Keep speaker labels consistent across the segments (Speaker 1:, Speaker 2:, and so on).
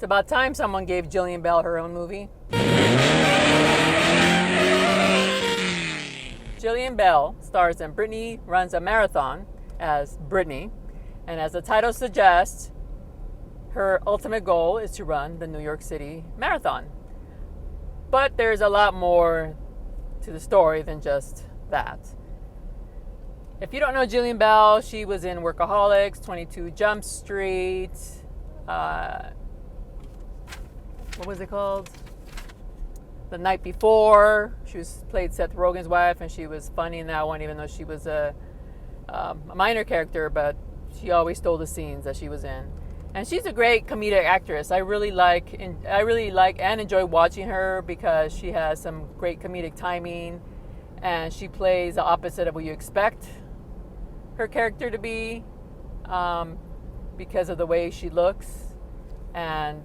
Speaker 1: It's about time someone gave Jillian Bell her own movie. Jillian Bell stars in Brittany Runs a Marathon as Brittany, and as the title suggests, her ultimate goal is to run the New York City Marathon. But there's a lot more to the story than just that. If you don't know Jillian Bell, she was in Workaholics, 22 Jump Street, what was it called? The Night Before. She played Seth Rogen's wife, and she was funny in that one, even though she was a minor character, but she always stole the scenes that she was in. And she's a great comedic actress. I really like and enjoy watching her because she has some great comedic timing, and she plays the opposite of what you expect her character to be because of the way she looks. And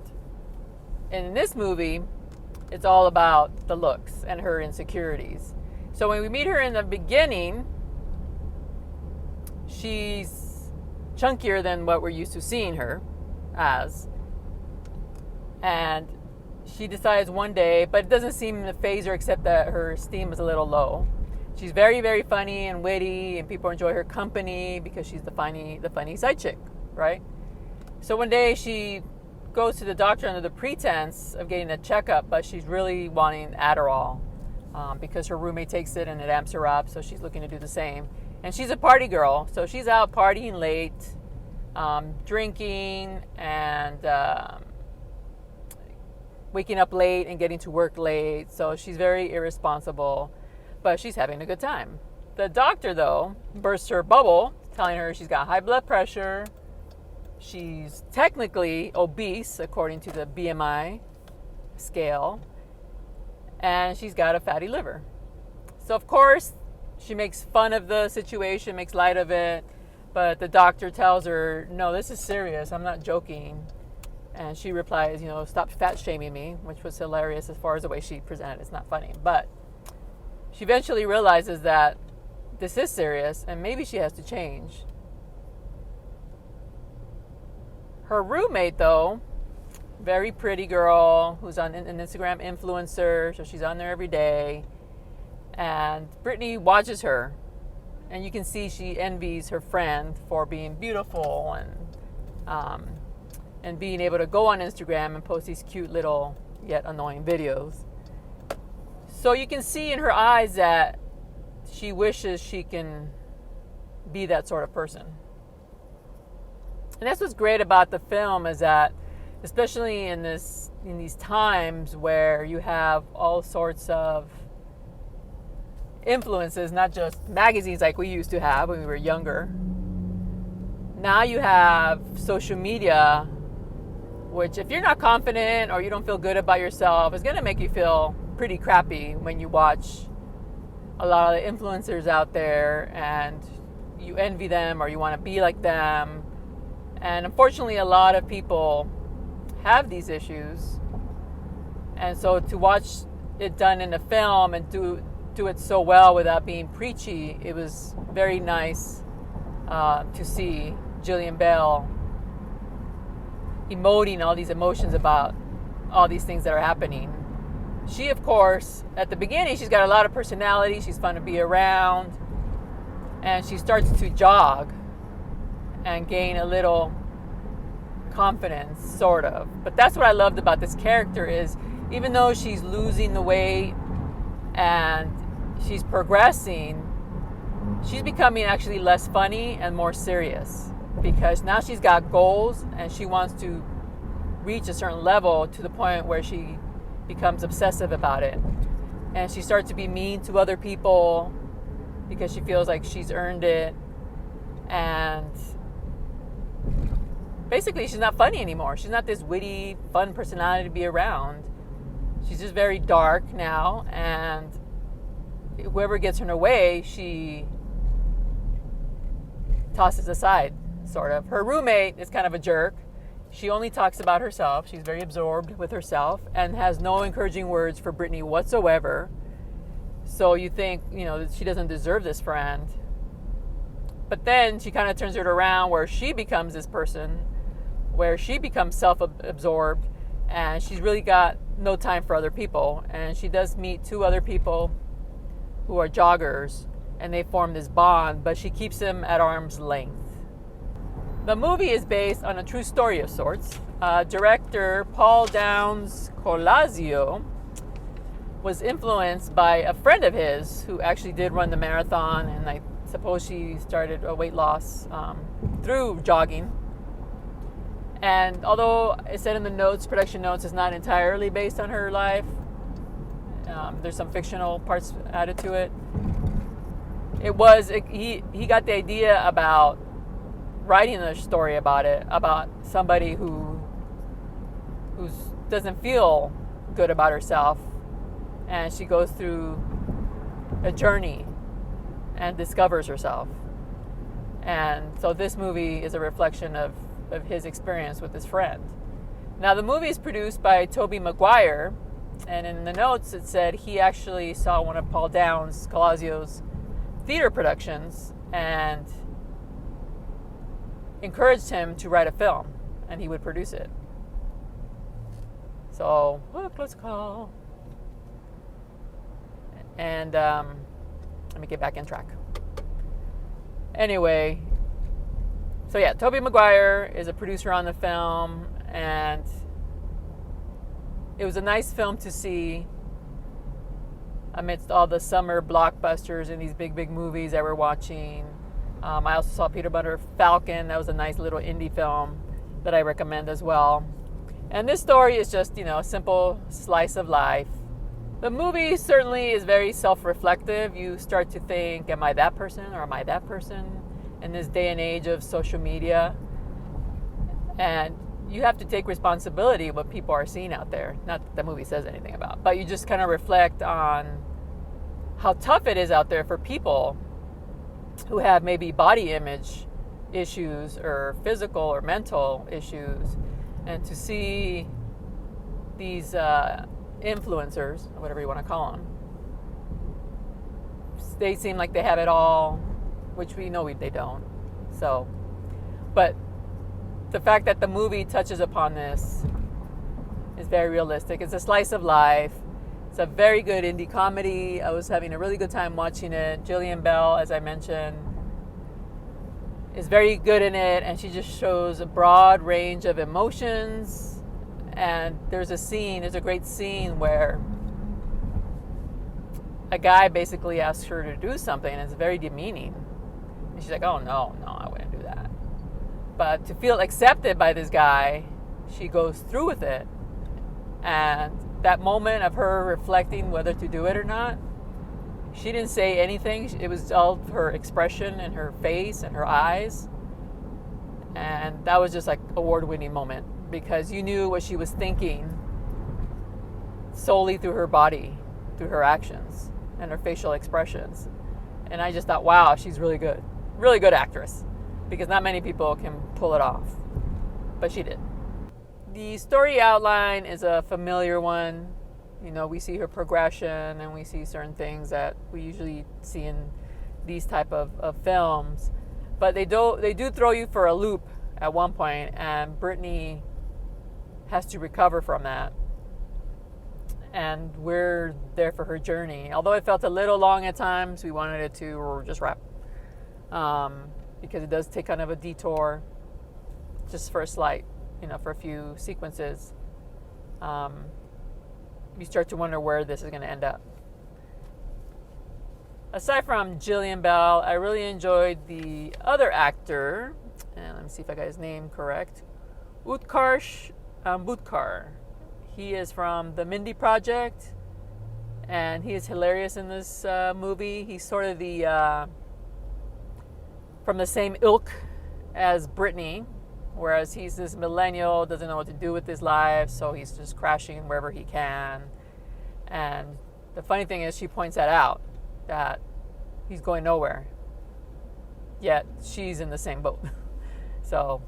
Speaker 1: in this movie, it's all about the looks and her insecurities. So when we meet her in the beginning, she's chunkier than what we're used to seeing her as. And she decides one day, but it doesn't seem to faze her except that her esteem is a little low. She's very, very funny and witty, and people enjoy her company because she's the funny side chick, right? So one day she goes to the doctor under the pretense of getting a checkup, but she's really wanting Adderall because her roommate takes it and it amps her up, so she's looking to do the same. And she's a party girl, so she's out partying late, drinking, and waking up late and getting to work late. So she's very irresponsible, but she's having a good time. The doctor, though, bursts her bubble, telling her she's got high blood pressure. She's technically obese, according to the BMI scale, and she's got a fatty liver. So, of course, she makes fun of the situation, makes light of it, but the doctor tells her, no, this is serious, I'm not joking. And she replies, stop fat shaming me, which was hilarious as far as the way she presented it. It's not funny. But she eventually realizes that this is serious and maybe she has to change. Her roommate, though, very pretty girl who's an Instagram influencer, so she's on there every day. And Brittany watches her, and you can see she envies her friend for being beautiful and being able to go on Instagram and post these cute little yet annoying videos. So you can see in her eyes that she wishes she can be that sort of person. And that's what's great about the film, is that, especially in these times where you have all sorts of influences, not just magazines like we used to have when we were younger. Now you have social media, which if you're not confident or you don't feel good about yourself, it's going to make you feel pretty crappy when you watch a lot of the influencers out there and you envy them or you want to be like them. And unfortunately, a lot of people have these issues. And so to watch it done in a film and do it so well without being preachy, it was very nice to see Jillian Bell emoting all these emotions about all these things that are happening. She, of course, at the beginning, she's got a lot of personality. She's fun to be around. And she starts to jog and gain a little confidence, sort of. But that's what I loved about this character, is even though she's losing the weight and she's progressing, she's becoming actually less funny and more serious, because now she's got goals and she wants to reach a certain level to the point where she becomes obsessive about it. And she starts to be mean to other people because she feels like she's earned it. And basically, she's not funny anymore. She's not this witty, fun personality to be around. She's just very dark now, and whoever gets in her way, she tosses aside, sort of. Her roommate is kind of a jerk. She only talks about herself. She's very absorbed with herself and has no encouraging words for Brittany whatsoever. So you think, she doesn't deserve this friend. But then she kind of turns it around where she becomes this person, where she becomes self-absorbed And she's really got no time for other people. And she does meet two other people who are joggers, and they form this bond, but she keeps them at arm's length. The movie is based on a true story of sorts. Director Paul Downs Colasio was influenced by a friend of his who actually did run the marathon, and I suppose she started a weight loss through jogging. And although it said in the notes, production notes, it's not entirely based on her life. There's some fictional parts added to it. He got the idea about writing a story about it, about somebody who doesn't feel good about herself, and she goes through a journey and discovers herself. And so this movie is a reflection of his experience with his friend. Now, the movie is produced by Tobey Maguire, and in the notes it said he actually saw one of Paul Downs Colasio's theater productions and encouraged him to write a film, and he would produce it. So, close call. And let me get back in track. Anyway, so yeah, Tobey Maguire is a producer on the film, and it was a nice film to see amidst all the summer blockbusters and these big movies that we're watching. I also saw Peter Butter Falcon. That was a nice little indie film that I recommend as well. And this story is just, a simple slice of life. The movie certainly is very self-reflective. You start to think, am I that person or am I that person in this day and age of social media? And you have to take responsibility of what people are seeing out there. Not that the movie says anything about, but you just kind of reflect on how tough it is out there for people who have maybe body image issues or physical or mental issues, and to see these influencers, or whatever you want to call them, they seem like they have it all, which we know they don't. So, but the fact that the movie touches upon this is very realistic. It's a slice of life. It's a very good indie comedy. I was having a really good time watching it. Jillian Bell, as I mentioned, is very good in it, and she just shows a broad range of emotions. And there's a great scene where a guy basically asks her to do something, and it's very demeaning. And she's like, oh, no, I wouldn't do that. But to feel accepted by this guy, she goes through with it. And that moment of her reflecting whether to do it or not, she didn't say anything. It was all her expression and her face and her eyes. And that was just like award-winning moment, because you knew what she was thinking solely through her body, through her actions and her facial expressions. And I just thought, wow, she's really good. Really good actress, because not many people can pull it off. But she did. The story outline is a familiar one. We see her progression, and we see certain things that we usually see in these type of films. But they do throw you for a loop at one point, and Brittany has to recover from that. And we're there for her journey. Although it felt a little long at times, we wanted it to just wrap. Because it does take kind of a detour just for a slight, for a few sequences. You start to wonder where this is going to end up. Aside from Jillian Bell, I really enjoyed the other actor, and let me see if I got his name correct, Utkarsh Ambudkar. He is from the Mindy Project, and he is hilarious in this movie. He's sort of from the same ilk as Brittany, whereas he's this millennial, doesn't know what to do with his life, so he's just crashing wherever he can. And the funny thing is, she points that out, that he's going nowhere, yet she's in the same boat. So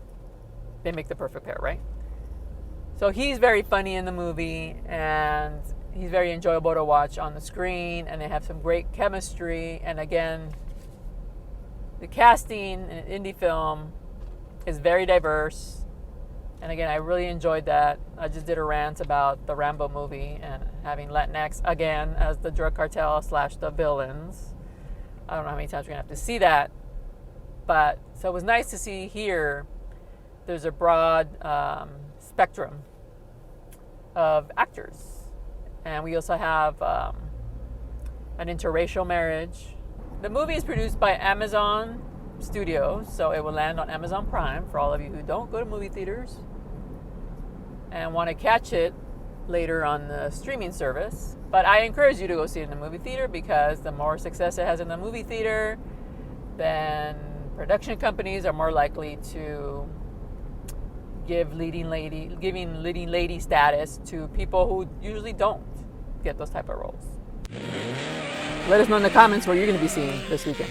Speaker 1: they make the perfect pair, right? So he's very funny in the movie, and he's very enjoyable to watch on the screen, and they have some great chemistry. And again, the casting in an indie film is very diverse. And again, I really enjoyed that. I just did a rant about the Rambo movie and having Latinx again as the drug cartel / the villains. I don't know how many times we're going to have to see that. But so it was nice to see here there's a broad spectrum of actors. And we also have an interracial marriage. The movie is produced by Amazon Studios, so it will land on Amazon Prime for all of you who don't go to movie theaters and want to catch it later on the streaming service. But I encourage you to go see it in the movie theater, because the more success it has in the movie theater, then production companies are more likely to giving leading lady status to people who usually don't get those type of roles. Let us know in the comments what you're going to be seeing this weekend.